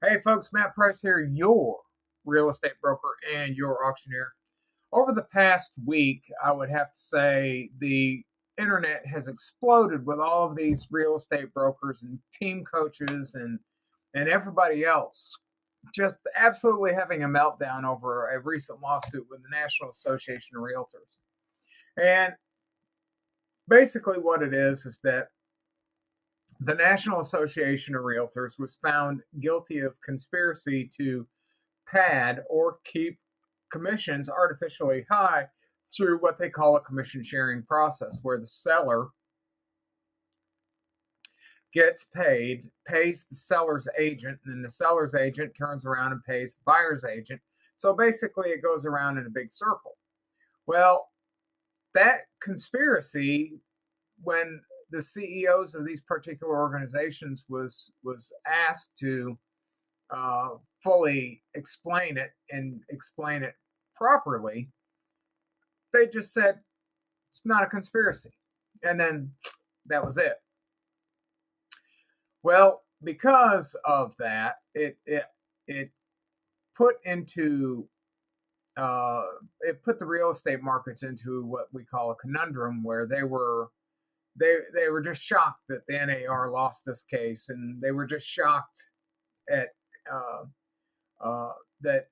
Hey folks, Matt Price here, your real estate broker and your auctioneer. Over the past week, I would have to say the internet has exploded with all of these real estate brokers and team coaches and everybody else just absolutely having a meltdown over a recent lawsuit with the National Association of Realtors. And basically what it is that the National Association of Realtors was found guilty of conspiracy to pad or keep commissions artificially high through what they call a commission sharing process, where the seller gets paid, pays the seller's agent, and then the seller's agent turns around and pays the buyer's agent. So basically, it goes around in a big circle. Well, that conspiracy, when the CEOs of these particular organizations was asked to fully explain it and explain it properly, they just said it's not a conspiracy. And then that was it. Well, because of that, it put into it put the real estate markets into what we call a conundrum, where they were just shocked that the NAR lost this case, and they were just shocked at uh, that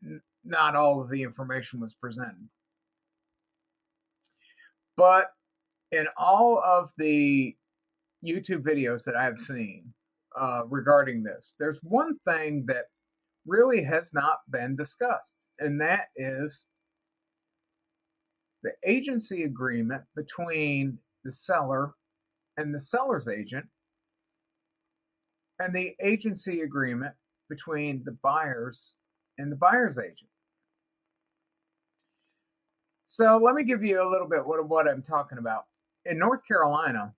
not all of the information was presented. But in all of the YouTube videos that I've seen regarding this, there's one thing that really has not been discussed, and that is the agency agreement between the seller and the seller's agent, and the agency agreement between the buyers and the buyer's agent. So let me give you a little bit of what I'm talking about. In North Carolina,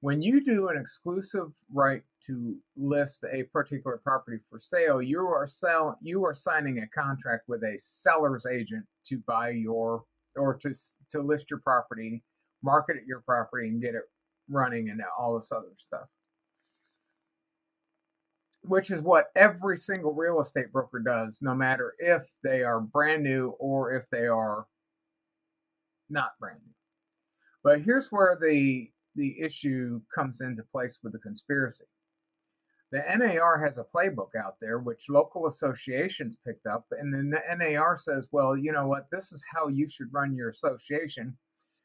when you do an exclusive right to list a particular property for sale, you are signing a contract with a seller's agent to buy your or to list your property, market your property, and get it running and all this other stuff. Which is what every single real estate broker does, no matter if they are brand new or if they are not brand new. But here's where the issue comes into place with the conspiracy. The NAR has a playbook out there, which local associations picked up, and then the NAR says, well, you know what, this is how you should run your association.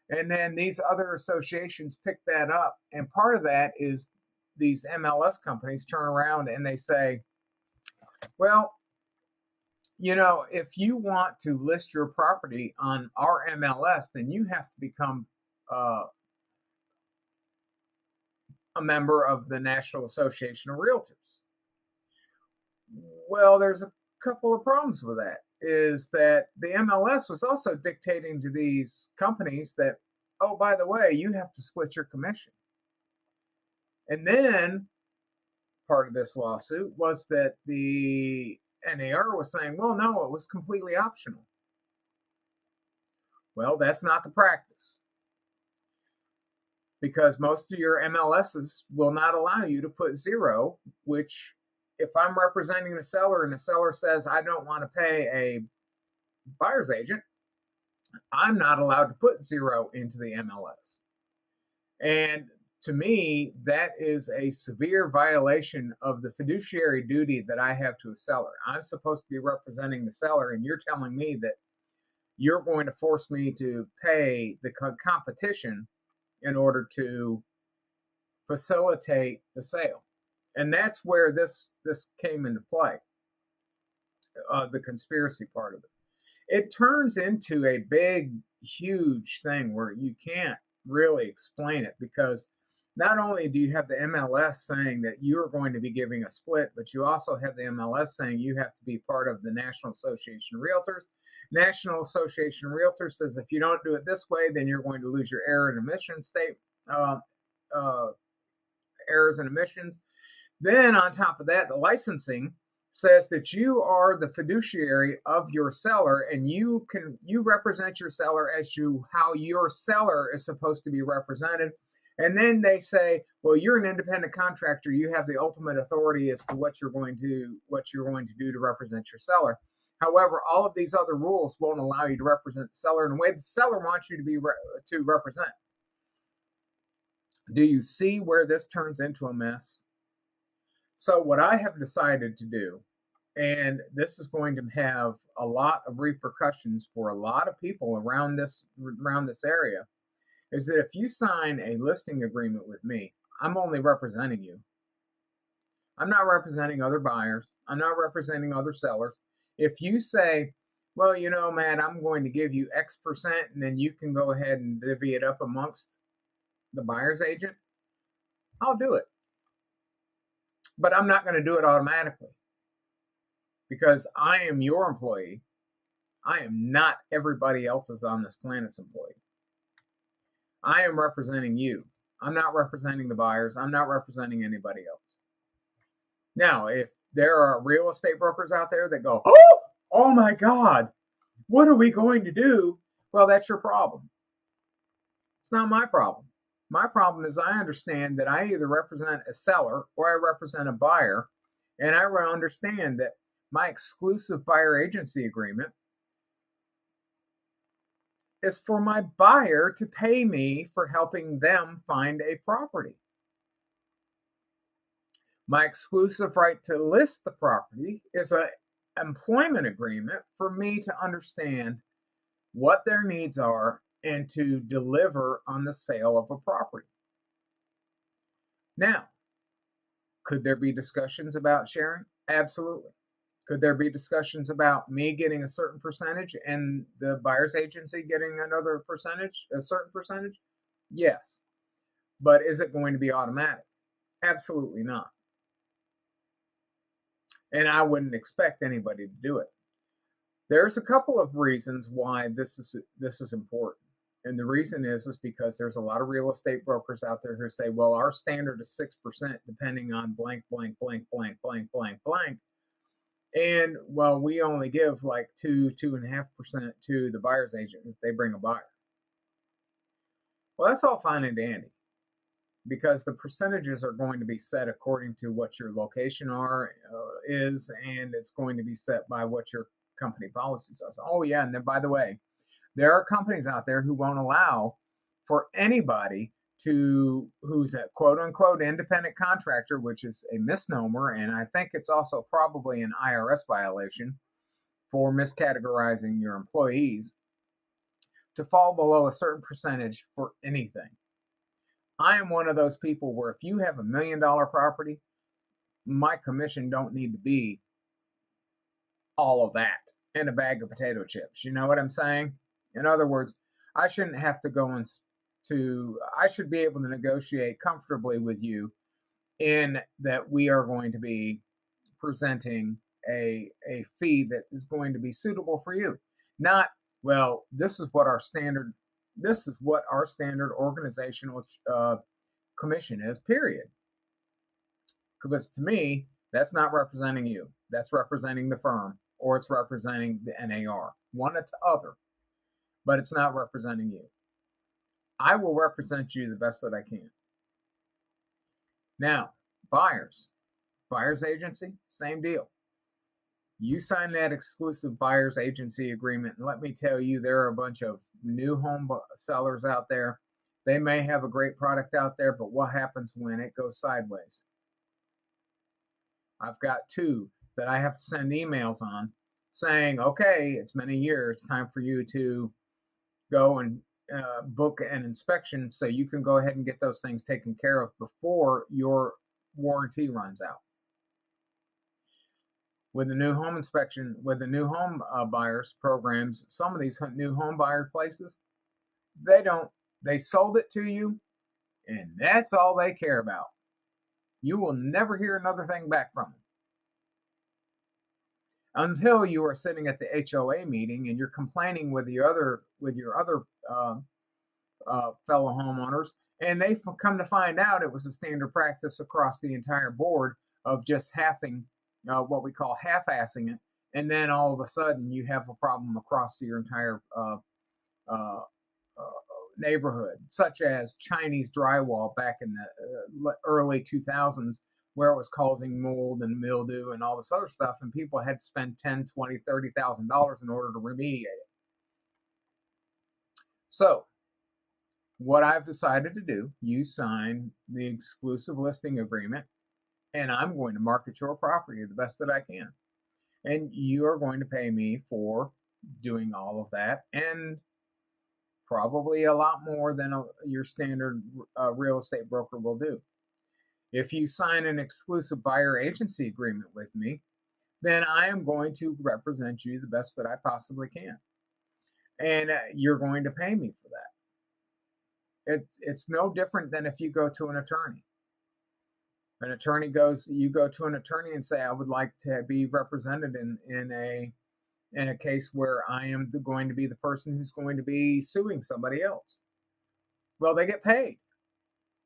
And then these other associations pick that up, and part of that is these MLS companies turn around and they say, well, if you want to list your property on our MLS, then you have to become a member of the National Association of Realtors. Well, there's a couple of problems with that. Is that the MLS was also dictating to these companies that, oh, by the way, you have to split your commission. And then part of this lawsuit was that the NAR was saying, well, no, it was completely optional. Well, that's not the practice, because most of your MLSs will not allow you to put zero, which if I'm representing the seller and the seller says I don't want to pay a buyer's agent, I'm not allowed to put zero into the MLS. And to me, that is a severe violation of the fiduciary duty that I have to a seller. I'm supposed to be representing the seller, and you're telling me that you're going to force me to pay the competition in order to facilitate the sale. And that's where this came into play, the conspiracy part of it. It turns into a big, huge thing where you can't really explain it, because not only do you have the MLS saying that you're going to be giving a split, but you also have the MLS saying you have to be part of the National Association of Realtors. National Association of Realtors says if you don't do it this way, then you're going to lose your error and omission errors and omissions. Then on top of that, the licensing says that you are the fiduciary of your seller, and you represent your seller as how your seller is supposed to be represented. And then they say, well, you're an independent contractor. You have the ultimate authority as to what you're going to do to represent your seller. However, all of these other rules won't allow you to represent the seller in the way the seller wants you to represent. Do you see where this turns into a mess? So what I have decided to do, and this is going to have a lot of repercussions for a lot of people around this area, is that if you sign a listing agreement with me, I'm only representing you. I'm not representing other buyers. I'm not representing other sellers. If you say, well, you know, Matt, I'm going to give you X percent, and then you can go ahead and divvy it up amongst the buyer's agent, I'll do it. But I'm not going to do it automatically because I am your employee. I am not everybody else's on this planet's employee. I am representing you. I'm not representing the buyers. I'm not representing anybody else. Now, if there are real estate brokers out there that go, oh my God, what are we going to do? Well, that's your problem. It's not my problem. My problem is I understand that I either represent a seller or I represent a buyer, and I understand that my exclusive buyer agency agreement is for my buyer to pay me for helping them find a property. My exclusive right to list the property is an employment agreement for me to understand what their needs are and to deliver on the sale of a property. Now, could there be discussions about sharing? Absolutely. Could there be discussions about me getting a certain percentage and the buyer's agency getting another percentage, a certain percentage? Yes. But is it going to be automatic? Absolutely not. And I wouldn't expect anybody to do it. There's a couple of reasons why this is important. And the reason is because there's a lot of real estate brokers out there who say, well, our standard is 6% depending on blank, blank, blank, blank, blank, blank, blank. And well, we only give like 2.5% to the buyer's agent if they bring a buyer. Well, that's all fine and dandy because the percentages are going to be set according to what your location is, and it's going to be set by what your company policies are. Oh yeah, and then by the way, there are companies out there who won't allow for anybody who's a quote unquote independent contractor, which is a misnomer, and I think it's also probably an IRS violation for miscategorizing your employees, to fall below a certain percentage for anything. I am one of those people where if you have $1 million property, my commission don't need to be all of that and a bag of potato chips. You know what I'm saying? In other words, I shouldn't have to go I should be able to negotiate comfortably with you in that we are going to be presenting a fee that is going to be suitable for you. Not, well, this is what our standard organizational commission is, period. Because to me, that's not representing you. That's representing the firm, or it's representing the NAR. One or the other. But it's not representing you. I will represent you the best that I can. Now, buyer's agency, same deal. You sign that exclusive buyer's agency agreement, and let me tell you, there are a bunch of new home sellers out there. They may have a great product out there, but what happens when it goes sideways? I've got 2 that I have to send emails on saying, okay, it's been a year. It's time for you to go and book an inspection so you can go ahead and get those things taken care of before your warranty runs out. With the new home inspection, with the new home buyers programs, some of these new home buyer places, they sold it to you and that's all they care about. You will never hear another thing back from them until you are sitting at the HOA meeting and you're complaining with your other fellow homeowners, and they come to find out it was a standard practice across the entire board of just what we call half-assing it, and then all of a sudden you have a problem across your entire neighborhood, such as Chinese drywall back in the early 2000s, where it was causing mold and mildew and all this other stuff, and people had to spend $10, $20, $30,000 in order to remediate it. So what I've decided to do, you sign the exclusive listing agreement, and I'm going to market your property the best that I can. And you are going to pay me for doing all of that, and probably a lot more than your standard real estate broker will do. If you sign an exclusive buyer agency agreement with me, then I am going to represent you the best that I possibly can. And you're going to pay me for that. It's no different than if you go to an attorney. You go to an attorney and say, I would like to be represented in a case where I am going to be the person who's going to be suing somebody else. Well, they get paid.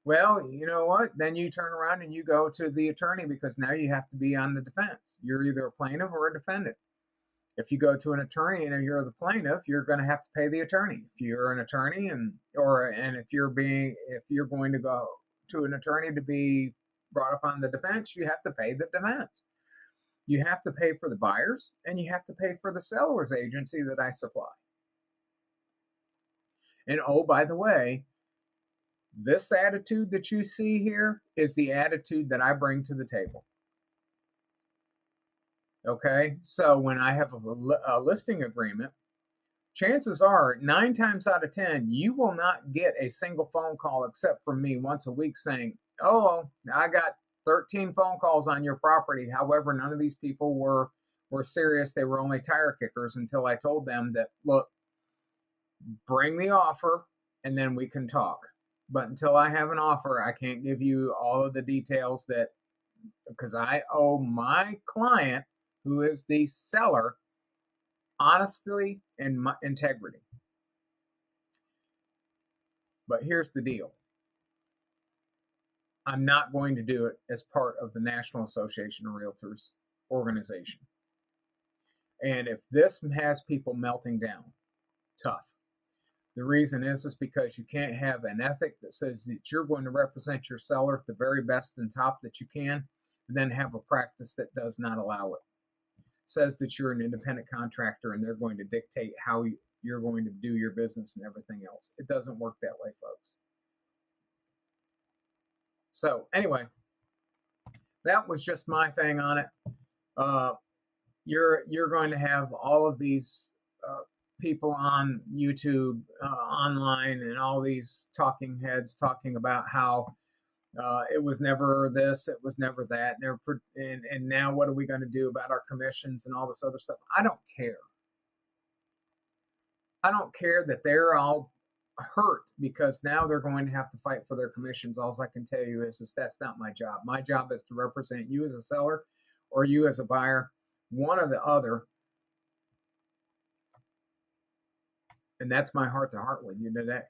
Well, you know what? Then you turn around and you go to the attorney, because now you have to be on the defense. You're either a plaintiff or a defendant. If you go to an attorney and you're the plaintiff, you're going to have to pay the attorney. If you're an attorney and if you're going to go to an attorney to be brought up on the defense, you have to pay the defense. You have to pay for the buyers, and you have to pay for the seller's agency that I supply. And oh, by the way, this attitude that you see here is the attitude that I bring to the table. Okay, so when I have a listing agreement, chances are 9 times out of 10, you will not get a single phone call except from me once a week saying, oh, I got 13 phone calls on your property. However, none of these people were serious. They were only tire kickers, until I told them that, look, bring the offer and then we can talk. But until I have an offer, I can't give you all of the details, because I owe my client, who is the seller, honesty and integrity. But here's the deal. I'm not going to do it as part of the National Association of Realtors organization. And if this has people melting down, tough. The reason is because you can't have an ethic that says that you're going to represent your seller at the very best and top that you can, and then have a practice that does not allow it. Says that you're an independent contractor and they're going to dictate how you're going to do your business and everything else. It doesn't work that way, folks. So anyway, that was just my thing on it. You're going to have all of these people on YouTube, online, and all these talking heads talking about how it was never this, it was never that, and now what are we going to do about our commissions and all this other stuff? I don't care. I don't care that they're all hurt because now they're going to have to fight for their commissions. All I can tell you is that's not my job. My job is to represent you as a seller or you as a buyer, one or the other. And that's my heart to heart with you today,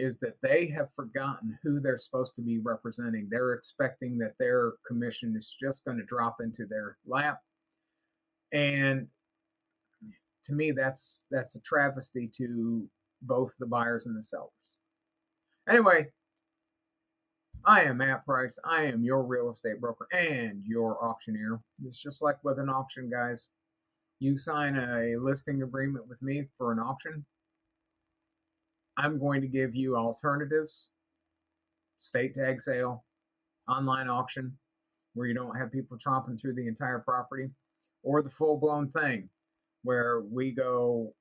is that they have forgotten who they're supposed to be representing. They're expecting that their commission is just going to drop into their lap. And to me, that's a travesty to both the buyers and the sellers. Anyway, I am Matt Price. I am your real estate broker and your auctioneer. It's just like with an auction, guys. You sign a listing agreement with me for an auction. I'm going to give you alternatives: state tag sale, online auction, where you don't have people tromping through the entire property, or the full-blown thing, where we go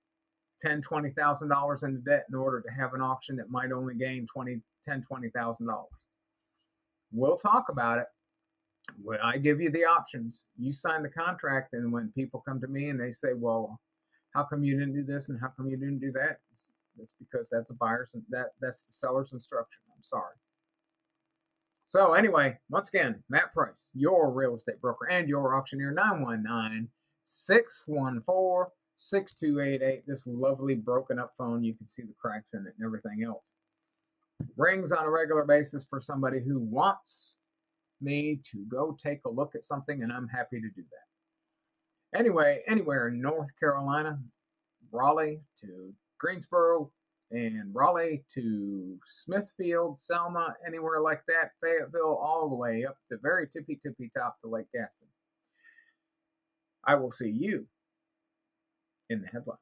$10,000, $20,000 into debt in order to have an auction that might only gain $20,000. We'll talk about it. When I give you the options, you sign the contract, and when people come to me and they say, well, how come you didn't do this and how come you didn't do that? It's because that's a buyer's, that's the seller's instruction. I'm sorry. So anyway, once again, Matt Price, your real estate broker and your auctioneer, 919-614-6288. This lovely broken up phone, you can see the cracks in it and everything else. Rings on a regular basis for somebody who wants me to go take a look at something, and I'm happy to do that. Anyway, anywhere in North Carolina, Raleigh to Greensboro, and Raleigh to Smithfield, Selma, anywhere like that, Fayetteville, all the way up the very tippy top to Lake Gaston. I will see you in the headlines.